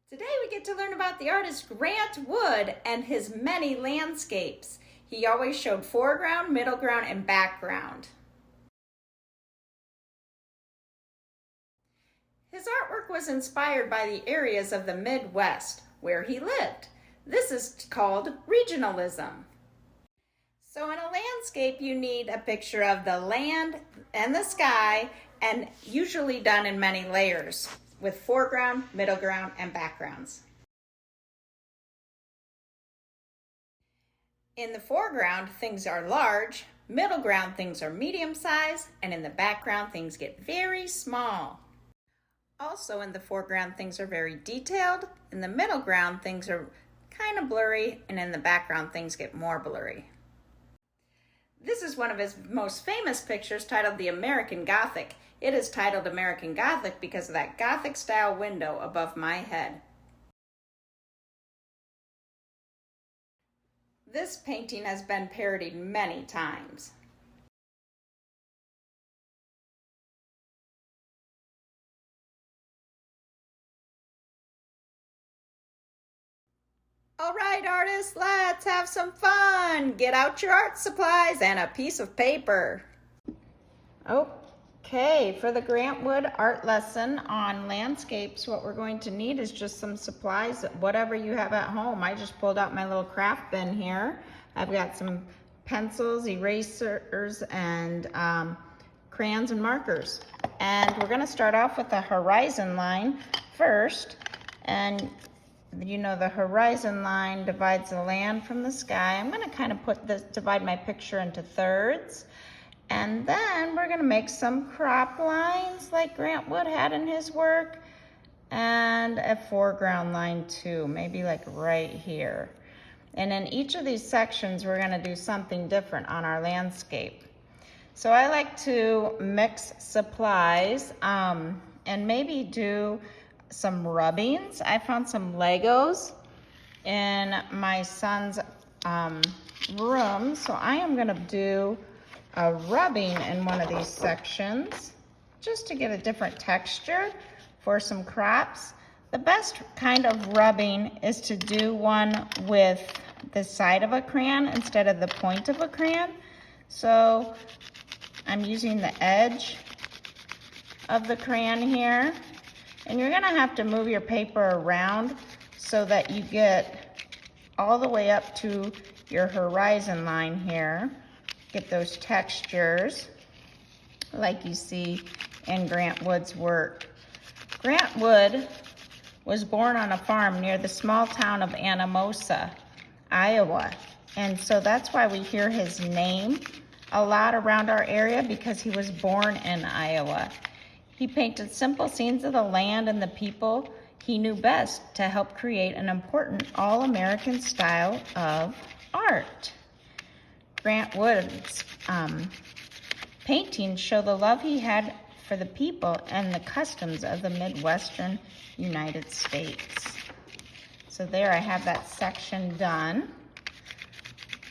Today we get to learn about the artist Grant Wood and his many landscapes. He always showed foreground, middle ground, and background. His artwork was inspired by the areas of the Midwest where he lived. This is called regionalism. So in a landscape, you need a picture of the land and the sky, and usually done in many layers, with foreground, middle ground, and backgrounds. In the foreground, things are large, middle ground, things are medium size, and in the background, things get very small. Also in the foreground, things are very detailed. In the middle ground, things are kind of blurry, and in the background, things get more blurry. This is one of his most famous pictures titled The American Gothic. It is titled American Gothic because of that Gothic style window above my head. This painting has been parodied many times. All right, artists, let's have some fun. Get out your art supplies and a piece of paper. Okay, for the Grant Wood art lesson on landscapes, what we're going to need is just some supplies, whatever you have at home. I just pulled out my little craft bin here. I've got some pencils, erasers, and crayons and markers. And we're gonna start off with the horizon line first. And you know, the horizon line divides the land from the sky. I'm gonna kind of divide my picture into thirds. And then we're gonna make some crop lines like Grant Wood had in his work, and a foreground line too, maybe like right here. And in each of these sections, we're gonna do something different on our landscape. So I like to mix supplies and maybe do some rubbings. I found some Legos in my son's room, so I am gonna do a rubbing in one of these sections just to get a different texture for some crops. The best kind of rubbing is to do one with the side of a crayon instead of the point of a crayon. So I'm using the edge of the crayon here, and you're gonna have to move your paper around so that you get all the way up to your horizon line here. Get those textures like you see in Grant Wood's work. Grant Wood was born on a farm near the small town of Anamosa, Iowa. And so that's why we hear his name a lot around our area, because he was born in Iowa. He painted simple scenes of the land and the people he knew best to help create an important all-American style of art. Grant Wood's paintings show the love he had for the people and the customs of the Midwestern United States. So there, I have that section done.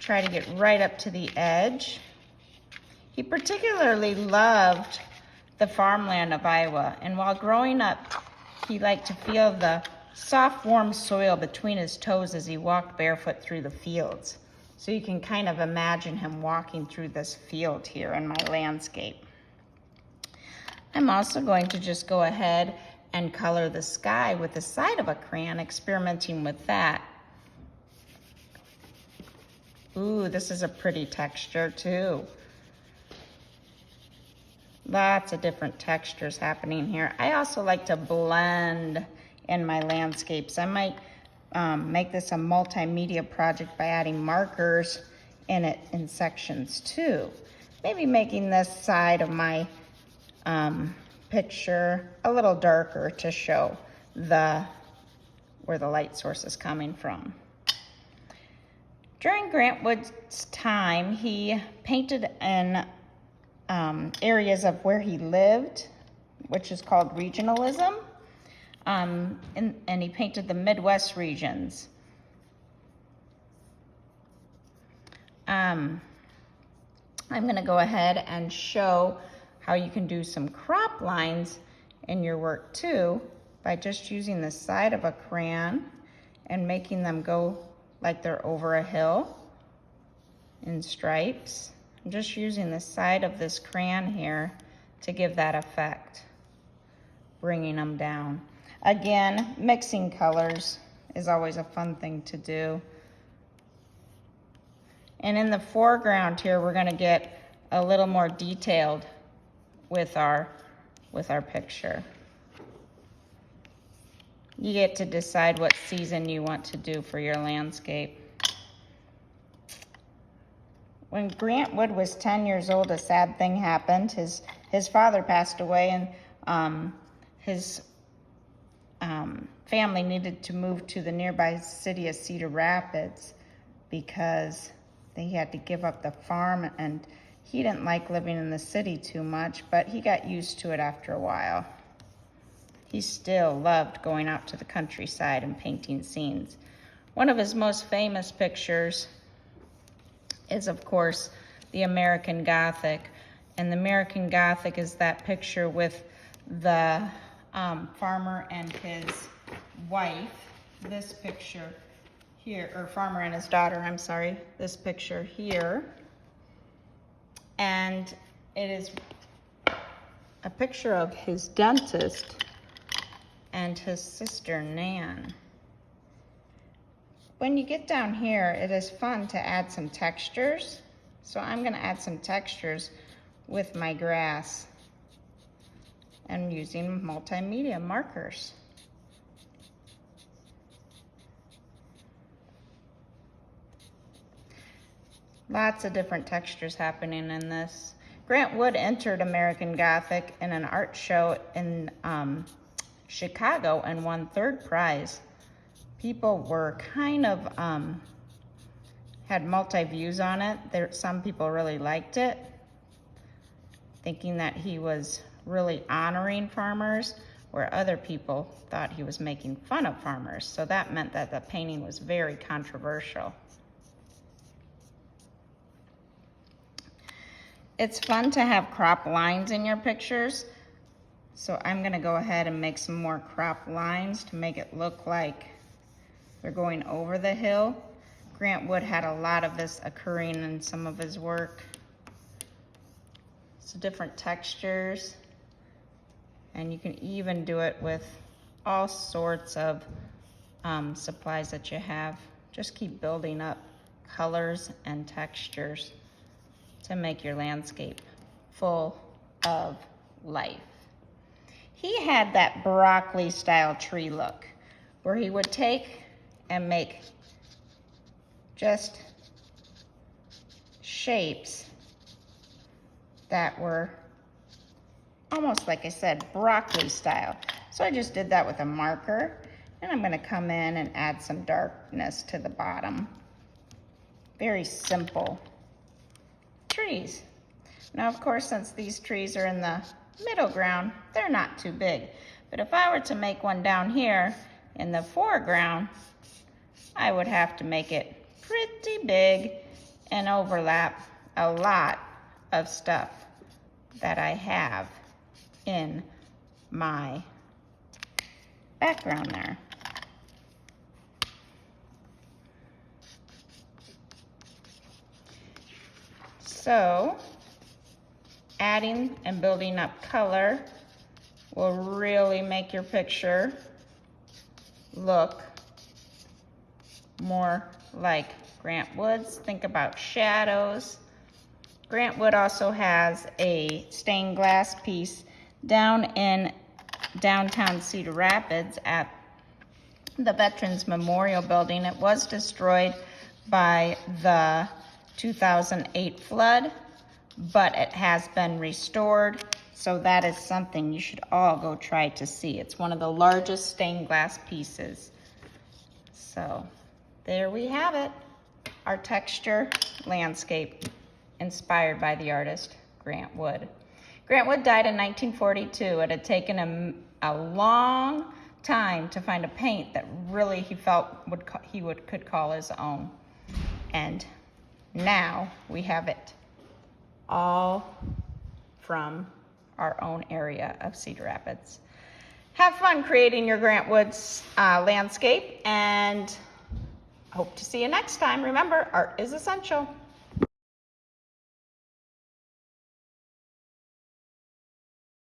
Try to get right up to the edge. He particularly loved the farmland of Iowa, and while growing up, he liked to feel the soft, warm soil between his toes as he walked barefoot through the fields. So you can kind of imagine him walking through this field here in my landscape. I'm also going to just go ahead and color the sky with the side of a crayon, experimenting with that. Ooh, this is a pretty texture too. Lots of different textures happening here. I also like to blend in my landscapes. I might make this a multimedia project by adding markers in it in sections too. Maybe making this side of my picture a little darker to show where the light source is coming from. During Grant Wood's time, he painted in areas of where he lived, which is called regionalism. And he painted the Midwest regions. I'm gonna go ahead and show how you can do some crop lines in your work too by just using the side of a crayon and making them go like they're over a hill in stripes. I'm just using the side of this crayon here to give that effect, bringing them down. Again, mixing colors is always a fun thing to do. And in the foreground here, we're gonna get a little more detailed with our picture. You get to decide what season you want to do for your landscape. When Grant Wood was 10 years old, a sad thing happened. His father passed away, and his family needed to move to the nearby city of Cedar Rapids because they had to give up the farm, and he didn't like living in the city too much, but he got used to it after a while. He still loved going out to the countryside and painting scenes. One of his most famous pictures is, of course, the American Gothic. And the American Gothic is that picture with the farmer and his wife. This picture here, or farmer and his daughter, I'm sorry, this picture here. And it is a picture of his dentist and his sister Nan. When you get down here, it is fun to add some textures. So I'm gonna add some textures with my grass and using multimedia markers. Lots of different textures happening in this. Grant Wood entered American Gothic in an art show in Chicago and won third prize. People were kind of, had multi-views on it. Some people really liked it, thinking that he was really honoring farmers, where other people thought he was making fun of farmers. So that meant that the painting was very controversial. It's fun to have crop lines in your pictures. So I'm gonna go ahead and make some more crop lines to make it look like we're going over the hill. Grant Wood had a lot of this occurring in some of his work. So different textures. And you can even do it with all sorts of supplies that you have. Just keep building up colors and textures to make your landscape full of life. He had that broccoli style tree look where he would take and make just shapes that were almost, like I said, broccoli style. So I just did that with a marker, and I'm gonna come in and add some darkness to the bottom. Very simple trees. Now, of course, since these trees are in the middle ground, they're not too big. But if I were to make one down here in the foreground, I would have to make it pretty big and overlap a lot of stuff that I have in my background there. So, adding and building up color will really make your picture look more like Grant Wood's. Think about shadows. Grant Wood also has a stained glass piece down in downtown Cedar Rapids at the Veterans Memorial Building. It was destroyed by the 2008 flood, but it has been restored. So that is something you should all go try to see. It's one of the largest stained glass pieces. So there we have it, our texture landscape inspired by the artist Grant Wood. Grant Wood died in 1942. It had taken him a long time to find a paint that really he felt could call his own. And now we have it all from our own area of Cedar Rapids. have fun creating your Grant Woods landscape, and hope to see you next time. Remember, art is essential.